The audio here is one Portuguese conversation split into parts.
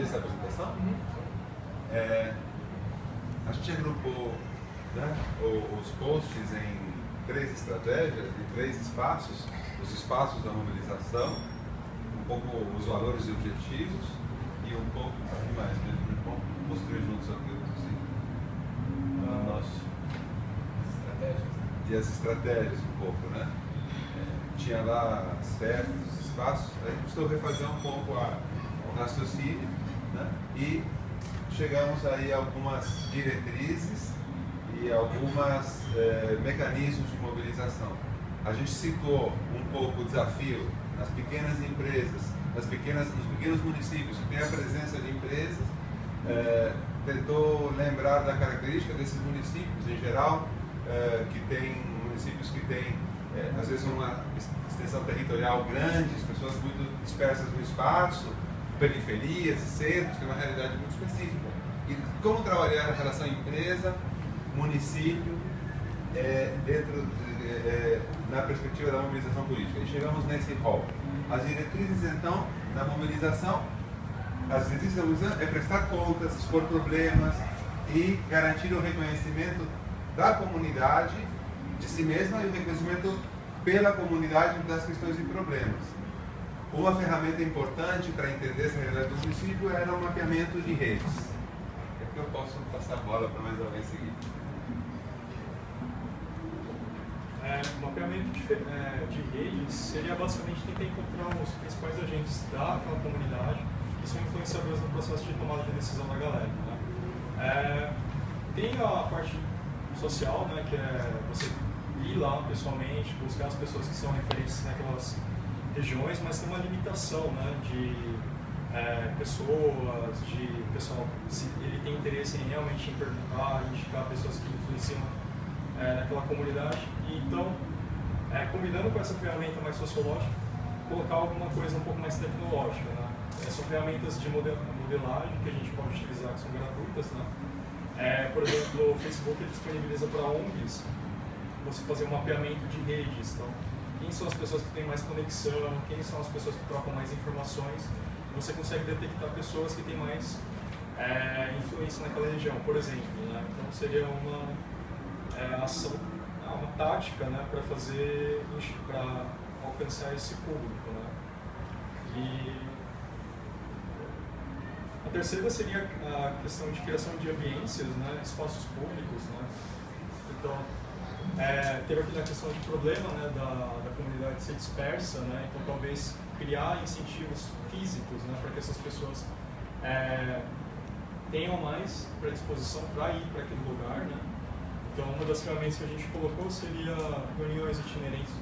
essa apresentação? A gente agrupou, né, os posts em 3 estratégias, em 3 espaços, os espaços da mobilização, um pouco os valores e objetivos, e um pouco, o que mais, né? Vamos construir juntos aquilo, assim, nosso. Estratégias. E as estratégias um pouco, né? Tinha lá as ferros, os espaços, a gente precisou refazer um pouco o raciocínio, né? E chegamos aí a algumas diretrizes e alguns mecanismos de mobilização. A gente citou um pouco o desafio nas pequenas empresas, nos pequenos municípios que têm a presença de empresas, tentou lembrar da característica desses municípios em geral, que tem municípios que têm, às vezes, uma extensão territorial grande, as pessoas muito dispersas no espaço, periferias e centros, que é uma realidade muito específica. E como trabalhar a relação empresa, município, na perspectiva da mobilização política. E chegamos nesse rol. As diretrizes, então, da mobilização, é prestar contas, expor problemas e garantir o reconhecimento da comunidade de si mesma e o reconhecimento pela comunidade das questões e problemas. Uma ferramenta importante para entender essa realidade do município era o mapeamento de redes. É que eu posso passar a bola para mais alguém seguir. O mapeamento de redes seria basicamente tentar encontrar os principais agentes daquela comunidade que são influenciadores no processo de tomada de decisão da galera, né? Tem a parte social, né, que é você ir lá pessoalmente, buscar as pessoas que são referências naquelas regiões, mas tem uma limitação, né, de pessoas, de pessoal, se ele tem interesse em realmente perguntar, indicar pessoas que influenciam naquela comunidade. E então, combinando com essa ferramenta mais sociológica, colocar alguma coisa um pouco mais tecnológica, né? São ferramentas de modelagem que a gente pode utilizar, que são gratuitas, né? Por exemplo, o Facebook disponibiliza para ONGs você fazer um mapeamento de redes. Então, quem são as pessoas que têm mais conexão, quem são as pessoas que trocam mais informações, você consegue detectar pessoas que têm mais influência naquela região, por exemplo, né? Então seria uma ação, uma tática, né, para alcançar esse público, né? E a terceira seria a questão de criação de ambiências, né, espaços públicos, né? Então, teve aqui na questão de problema, né, da comunidade ser dispersa, né? Então talvez criar incentivos físicos, né, para que essas pessoas tenham mais predisposição para ir para aquele lugar, né? Então uma das ferramentas que a gente colocou seria reuniões itinerantes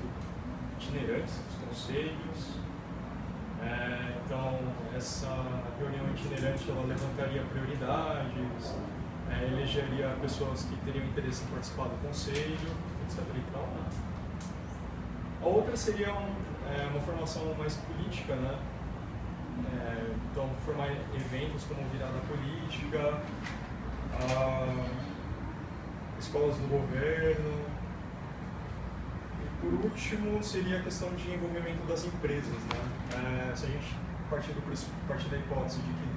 dos conselhos. Então essa reunião itinerante ela levantaria prioridades, elegeria pessoas que teriam interesse em participar do conselho, etc. e tal, né? A outra seria uma formação mais política, né? Então, formar eventos como virada política, escolas do governo. E por último, seria a questão de envolvimento das empresas, né? Se a gente partir da hipótese de que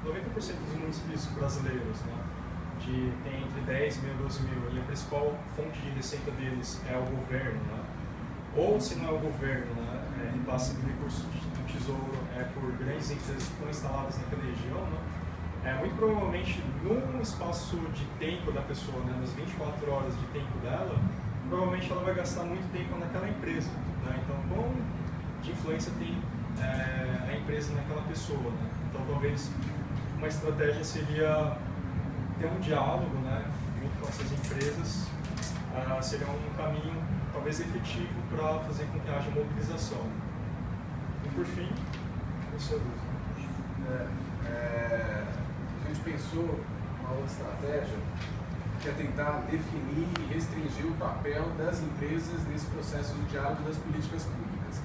90% dos municípios brasileiros, né, tem entre 10 mil e 12 mil, e a principal fonte de receita deles é o governo, né? Ou se não é o governo, né, repasse do recurso do tesouro por grandes empresas que estão instaladas naquela região, né? Muito provavelmente num espaço de tempo da pessoa, né, nas 24 horas de tempo dela, provavelmente ela vai gastar muito tempo naquela empresa, né? Então, quão de influência tem a empresa naquela pessoa, né? Então, talvez uma estratégia seria ter um diálogo, né, junto com essas empresas, seria um caminho talvez efetivo para fazer com que haja mobilização. E por fim, você a gente pensou uma outra estratégia que é tentar definir e restringir o papel das empresas nesse processo de diálogo das políticas públicas.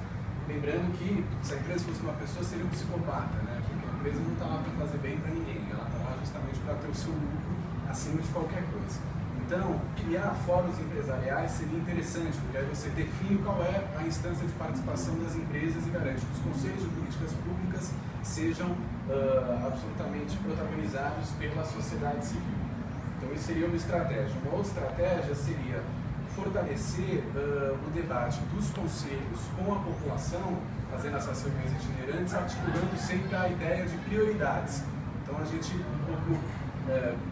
Lembrando que se a empresa fosse uma pessoa, seria um psicopata, né? Porque a empresa não está lá para fazer bem para ninguém, ela está lá justamente para ter o seu lucro acima de qualquer coisa. Então, criar fóruns empresariais seria interessante, porque aí você define qual é a instância de participação das empresas e garante que os conselhos de políticas públicas sejam absolutamente protagonizados pela sociedade civil. Então, isso seria uma estratégia. Uma outra estratégia seria fortalecer o debate dos conselhos com a população, fazendo essas reuniões itinerantes, articulando sempre a ideia de prioridades. Então, a gente um pouco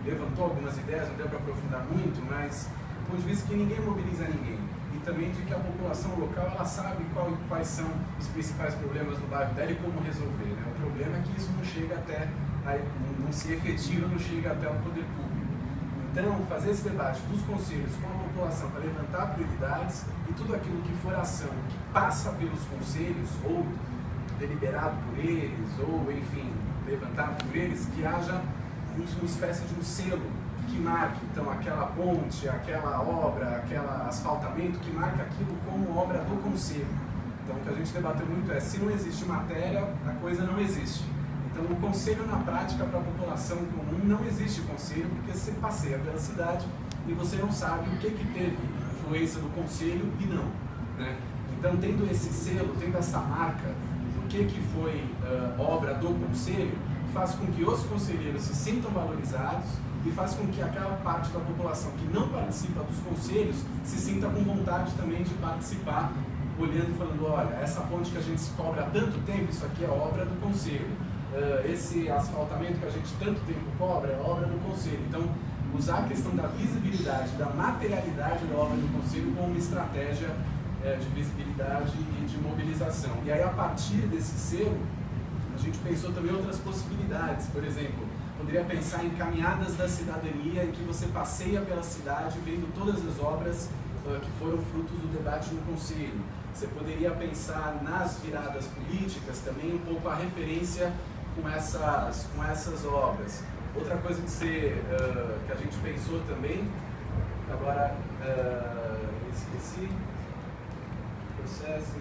levantou algumas ideias, não deu para aprofundar muito, mas do ponto de vista que ninguém mobiliza ninguém. E também de que a população local ela sabe quais são os principais problemas do bairro dela e como resolver. Né? O problema é que isso não chega até, não se efetiva, não chega até o poder público. Então, fazer esse debate dos conselhos com a população para levantar prioridades e tudo aquilo que for ação que passa pelos conselhos, ou deliberado por eles, ou, enfim, levantado por eles, que haja uma espécie de um selo que marque, então, aquela ponte, aquela obra, aquele asfaltamento, que marque aquilo como obra do conselho. Então, o que a gente debateu muito é, se não existe matéria, a coisa não existe. Então, o conselho na prática para a população comum não existe conselho, porque você passeia pela cidade e você não sabe o que teve influência do conselho e não. Né? Então, tendo esse selo, tendo essa marca do que foi obra do conselho, faz com que os conselheiros se sintam valorizados e faz com que aquela parte da população que não participa dos conselhos se sinta com vontade também de participar, olhando e falando, olha, essa ponte que a gente se cobra há tanto tempo, isso aqui é obra do conselho. Esse asfaltamento que a gente tanto tempo cobra é obra do conselho. Então, usar a questão da visibilidade, da materialidade da obra do conselho como uma estratégia de visibilidade e de mobilização. E aí, a partir desse selo, a gente pensou também outras possibilidades. Por exemplo, poderia pensar em caminhadas da cidadania, em que você passeia pela cidade vendo todas as obras que foram frutos do debate no conselho. Você poderia pensar nas viradas políticas também um pouco a referência com essas obras. Outra coisa que a gente pensou também, agora esqueci, processos,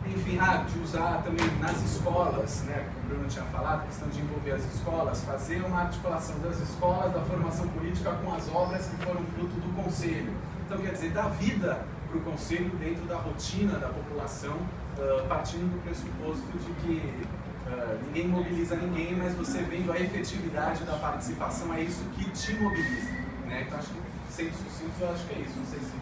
enfim, de usar também nas escolas, né, que o Bruno tinha falado, a questão de envolver as escolas, fazer uma articulação das escolas, da formação política com as obras que foram fruto do conselho. Então, quer dizer, dar vida para o conselho dentro da rotina da população, partindo do pressuposto de que ninguém mobiliza ninguém, mas você vendo a efetividade da participação, é isso que te mobiliza. Né? Então, acho que, sendo sucinto, eu acho que é isso. Não sei se...